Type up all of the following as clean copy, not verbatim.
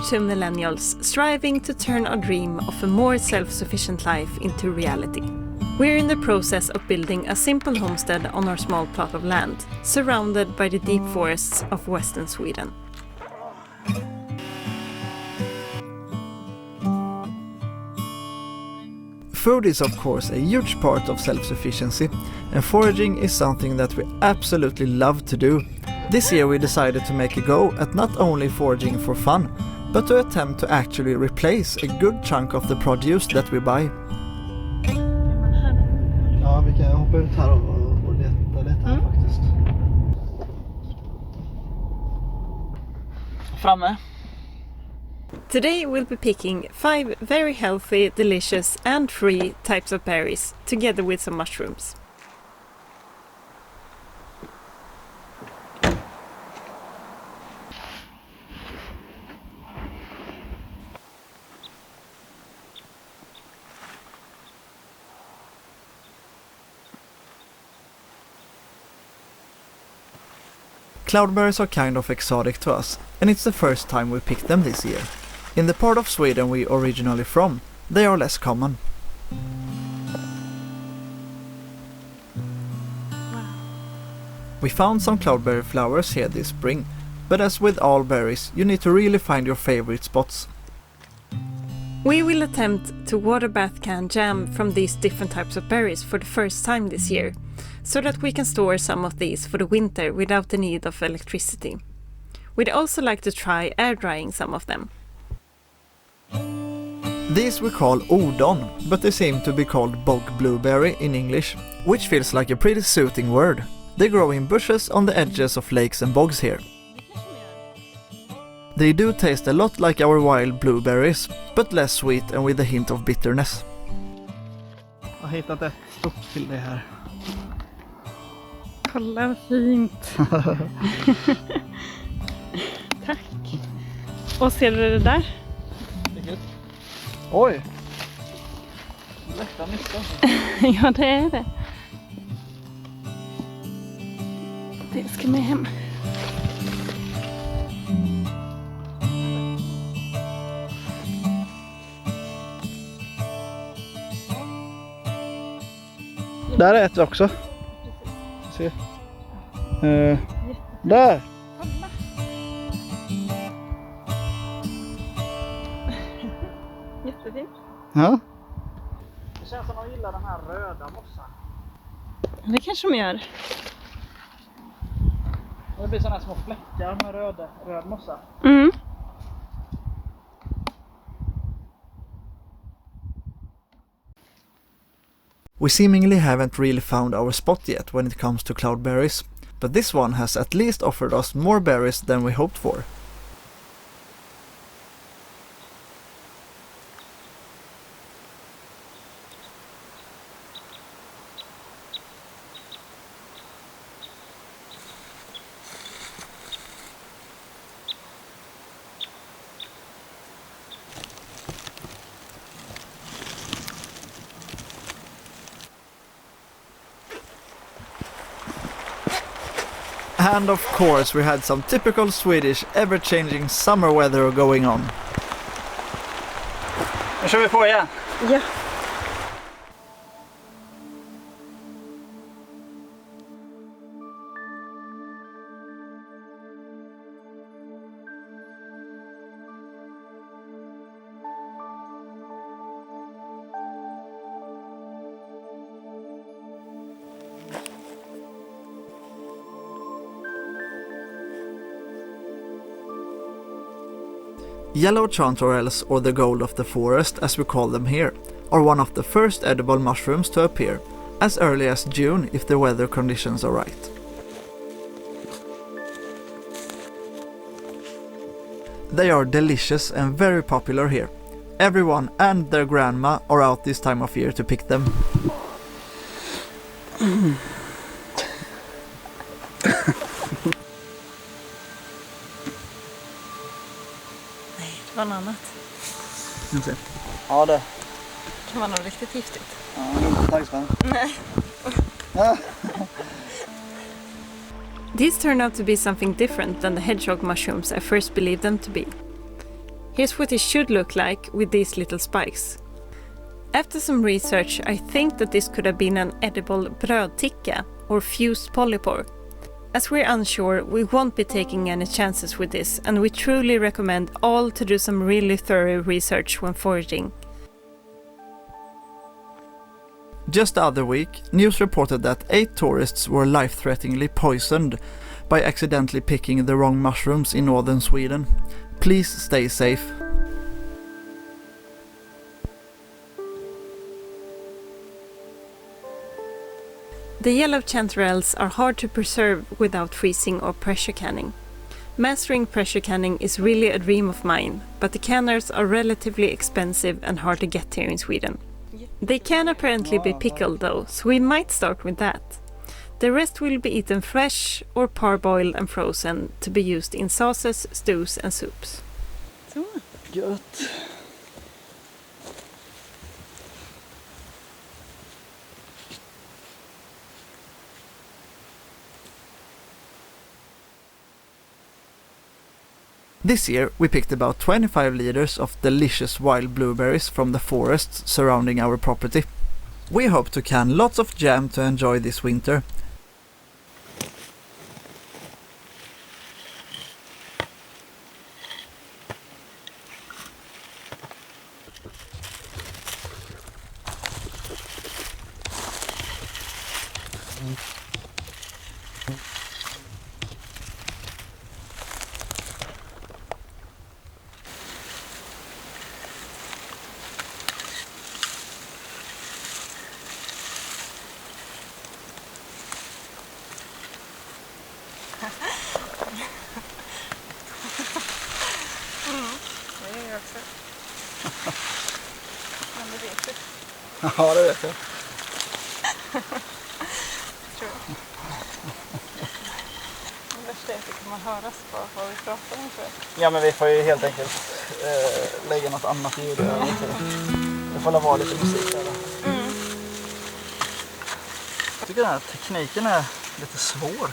two millennials striving to turn our dream of a more self-sufficient life into reality. We're in the process of building a simple homestead on our small plot of land, surrounded by the deep forests of western Sweden. Food is of course a huge part of self-sufficiency, and foraging is something that we absolutely love to do. This year we decided to make a go at not only foraging for fun, but to attempt to actually replace a good chunk of the produce that we buy. Ja, vi kan hoppa ut här och leta lite här faktiskt. Framme. Today we'll be picking 5 very healthy, delicious and free types of berries, together with some mushrooms. Cloudberries are kind of exotic to us, and it's the first time we picked them this year. In the part of Sweden we originally from, they are less common. We found some cloudberry flowers here this spring, but as with all berries, you need to really find your favorite spots. We will attempt to water bath can jam from these different types of berries for the first time this year, so that we can store some of these for the winter without the need of electricity. We'd also like to try air drying some of them. These we call odon, but they seem to be called bog blueberry in English, which feels like a pretty suiting word. They grow in bushes on the edges of lakes and bogs here. They do taste a lot like our wild blueberries, but less sweet and with a hint of bitterness. Jag har hittat ett stort till det här. Kolla vad fint. Tack. Och ser du det där? Oj! Lätta mycket. Ja, det är det. Det ska med hem. Där är ett också. Se. Där! Jättefint. Ja. Det känns som de gillar den här röda mossan. Det kanske de gör. Det blir sådana små fläckar med röd mossa. Mm. We seemingly haven't really found our spot yet when it comes to cloudberries, but this one has at least offered us more berries than we hoped for. And of course we had some typical Swedish ever-changing summer weather going on. Nu kör vi på igen. Ja. Yellow chanterelles, or the gold of the forest as we call them here, are one of the first edible mushrooms to appear, as early as June if the weather conditions are right. They are delicious and very popular here. Everyone and their grandma are out this time of year to pick them. Det var något annat. Ja, det kan vara något riktigt giftigt. Ja, tack så mycket. Nej. These turned out to be something different than the hedgehog mushrooms I first believed them to be. Here's what it should look like with these little spikes. After some research, I think that this could have been an edible brödticka or fused polypore. As we're unsure, we won't be taking any chances with this, and we truly recommend all to do some really thorough research when foraging. Just the other week, news reported that 8 tourists were life-threateningly poisoned by accidentally picking the wrong mushrooms in northern Sweden. Please stay safe. The yellow chanterelles are hard to preserve without freezing or pressure canning. Mastering pressure canning is really a dream of mine, but the canners are relatively expensive and hard to get here in Sweden. They can apparently be pickled though, so we might start with that. The rest will be eaten fresh or parboiled and frozen to be used in sauces, stews and soups. Så. Gött. This year we picked about 25 liters of delicious wild blueberries from the forests surrounding our property. We hope to can lots of jam to enjoy this winter. Det är jag också. Men det vet du. Ja, det vet jag. Tror jag. Det värsta är att det kommer höras på vad vi pratar om, tror jag. Ja, men vi får ju helt enkelt lägga något annat ljud över till det. Det får vara lite musik där. Jag tycker den här tekniken är lite svår.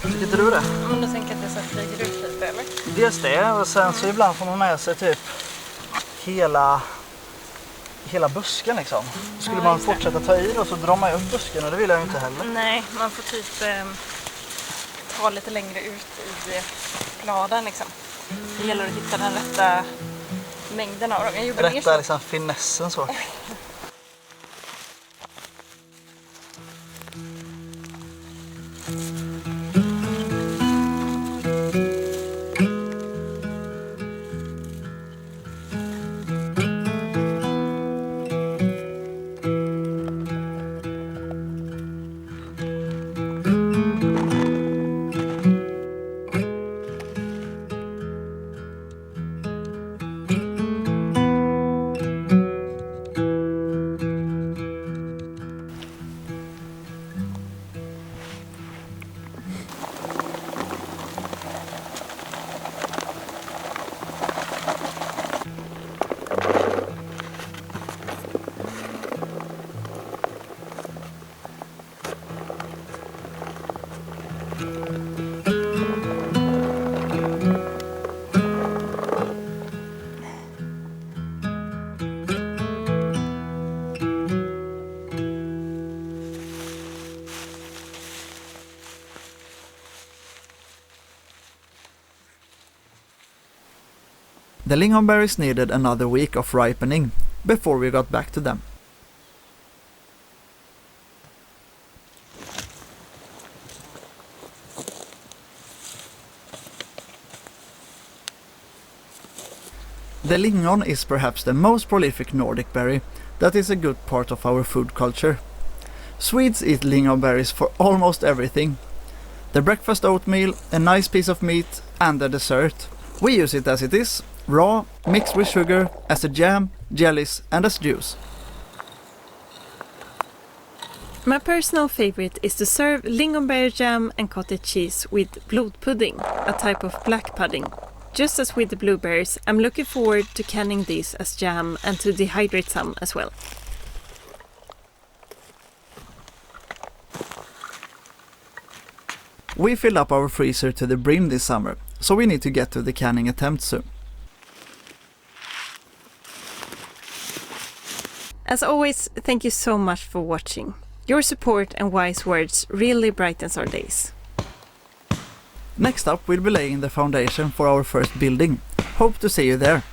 Tycker inte du det? Men du tänker att det så flyger ut lite, eller? Dels det, och sen så ibland får man med sig typ hela busken liksom. Skulle man fortsätta ta i då så drar man upp busken och det vill jag ju inte heller. Nej, man får typ ta lite längre ut i bladen liksom. Det gäller att hitta den rätta mängden av dem. Jag gjorde Rätta liksom finessen så. The lingonberries needed another week of ripening before we got back to them. The lingon is perhaps the most prolific Nordic berry that is a good part of our food culture. Swedes eat lingonberries for almost everything. The breakfast oatmeal, a nice piece of meat and the dessert. We use it as it is, raw, mixed with sugar, as a jam, jellies and as juice. My personal favorite is to serve lingonberry jam and cottage cheese with blodpudding, a type of black pudding. Just as with the blueberries, I'm looking forward to canning these as jam and to dehydrate some as well. We filled up our freezer to the brim this summer, so we need to get to the canning attempt soon. As always, thank you so much for watching. Your support and wise words really brightens our days. Next up, we'll be laying the foundation for our first building. Hope to see you there.